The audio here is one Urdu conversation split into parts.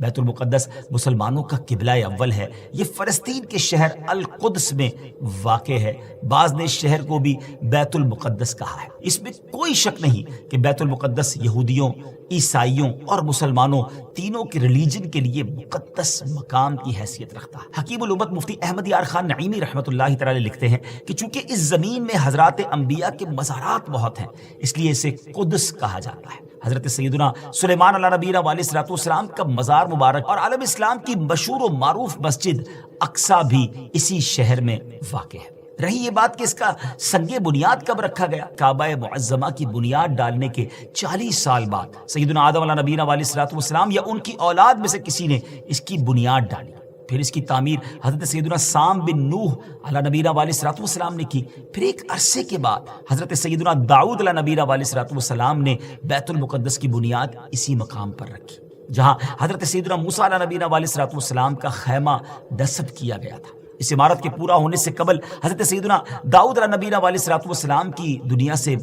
بیت المقدس مسلمانوں کا قبلہ اول ہے۔ یہ فلسطین کے شہر القدس میں واقع ہے۔ بعض نے اس شہر کو بھی بیت المقدس کہا ہے۔ اس میں کوئی شک نہیں کہ بیت المقدس یہودیوں، عیسائیوں اور مسلمانوں تینوں کے ریلیجن کے لیے مقدس مقام کی حیثیت رکھتا ہے۔ حکیم الامت مفتی احمد یار خان نعیمی رحمۃ اللہ تعالی لکھتے ہیں کہ چونکہ اس زمین میں حضرات انبیاء کے مزارات بہت ہیں، اس لیے اسے قدس کہا جاتا ہے۔ حضرت سیدنا سلیمان علیہ نبینا علیہ الصلوۃ والسلام کا مزار مبارک اور عالم اسلام کی مشہور و معروف مسجد اقصی بھی اسی شہر میں واقع ہے۔ رہی یہ بات کہ اس کا سنگ بنیاد کب رکھا گیا، کعبہ معظمہ کی بنیاد ڈالنے کے 40 سال بعد سیدنا آدم علیہ نبینا علیہ الصلوۃ والسلام یا ان کی اولاد میں سے کسی نے اس کی بنیاد ڈالی۔ پھر اس کی تعمیر حضرت سیدنا سام بن نوح علیہ نبینا علیہ الصلوۃ والسلام نے کی۔ پھر ایک عرصے کے بعد حضرت سیدنا داؤد علیہ نبینا علیہ الصلوۃ والسلام نے بیت المقدس کی بنیاد اسی مقام پر رکھی جہاں حضرت سیدنا موسیٰ علیہ نبینا علیہ الصلوۃ والسلام کا خیمہ نصب کیا گیا تھا۔ اس عمارت کے پورا ہونے سے قبل حضرت سیدنا داؤد علیہ نبینا علیہ الصلوۃ والسلام کی دنیا سے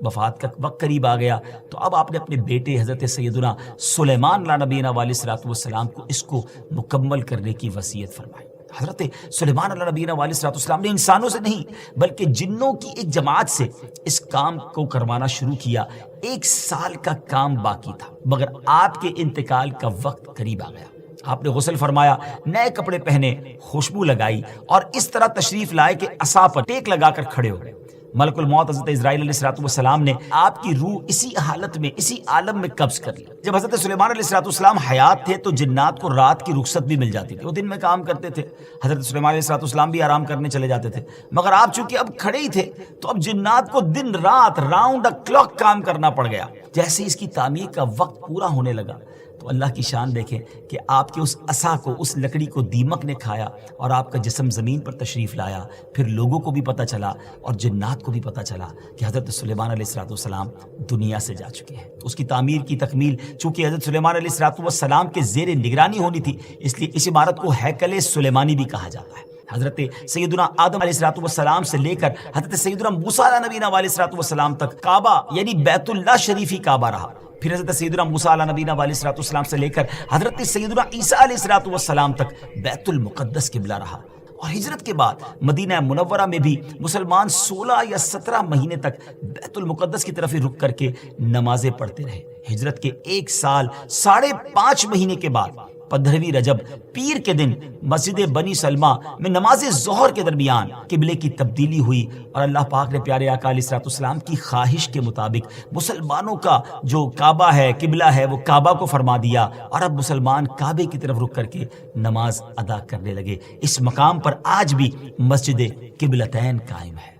وفات کا وقت قریب آ گیا، تو اب آپ نے اپنے بیٹے حضرت سیدنا سلیمان علیہ نبینا علیہ الصلوۃ والسلام کو اس کو مکمل کرنے کی وصیت فرمائی۔ حضرت سلیمان علیہ نبینا علیہ الصلوۃ والسلام نے انسانوں سے نہیں بلکہ جنوں کی ایک جماعت سے اس کام کو کروانا شروع کیا۔ 1 سال کا کام باقی تھا مگر آپ کے انتقال کا وقت قریب آ گیا۔ آپ نے غسل فرمایا، نئے کپڑے پہنے، خوشبو لگائی اور اس طرح تشریف لائے کہ عصا پر ٹیک لگا کر کھڑے ہو گئے۔ ملک الموت حضرت اسرائیل علیہ الصلوۃ والسلام نے آپ کی روح اسی حالت میں، اسی عالم میں قبض کر لی۔ جب حضرت سلیمان علیہ الصلوۃ والسلام حیات تھے تو جنات کو رات کی رخصت بھی مل جاتی تھی، وہ دن میں کام کرتے تھے۔ حضرت سلیمان علیہ الصلوۃ والسلام بھی آرام کرنے چلے جاتے تھے، مگر آپ چونکہ اب کھڑے ہی تھے تو اب جنات کو دن رات راؤنڈ دا کلاک کام کرنا پڑ گیا۔ جیسے اس کی تعمیر کا وقت پورا ہونے لگا تو اللہ کی شان دیکھیں کہ آپ کے اس عصا کو، اس لکڑی کو دیمک نے کھایا اور آپ کا جسم زمین پر تشریف لایا۔ پھر لوگوں کو بھی پتہ چلا اور جنات کو بھی پتہ چلا کہ حضرت سلیمان علیہ الصلوۃ والسلام دنیا سے جا چکے ہیں۔ اس کی تعمیر کی تکمیل چونکہ حضرت سلیمان علیہ الصلوۃ والسلام کے زیر نگرانی ہونی تھی، اس لیے اس عمارت کو ہیکل سلیمانی بھی کہا جاتا ہے۔ حضرت سیدنا آدم علیہ الصلوۃ والسلام سے لے کر حضرت سیدنا موسیٰ علیہ نبینا علیہ الصلوۃ والسلام تک کعبہ یعنی بیت اللہ شریف ہی کعبہ رہا۔ پھر حضرت سیدنا موسیٰ علیہ نبینا علیہ الصلوۃ والسلام سے لے کر حضرت سیدنا عیسیٰ علیہ الصلوۃ والسلام تک بیت المقدس قبلہ رہا۔ اور ہجرت کے بعد مدینہ منورہ میں بھی مسلمان 16 یا 17 مہینے تک بیت المقدس کی طرف ہی رک کر کے نمازیں پڑھتے رہے۔ ہجرت کے 1 سال 5.5 مہینے کے بعد 15ویں رجب پیر کے دن مسجد بنی سلمہ میں نماز ظہر کے درمیان قبلے کی تبدیلی ہوئی اور اللہ پاک نے پیارے آقا علیہ الصلوۃ والسلام کی خواہش کے مطابق مسلمانوں کا جو کعبہ ہے، قبلہ ہے، وہ کعبہ کو فرما دیا اور اب مسلمان کعبے کی طرف رک کر کے نماز ادا کرنے لگے۔ اس مقام پر آج بھی مسجد قبلتین قائم ہے۔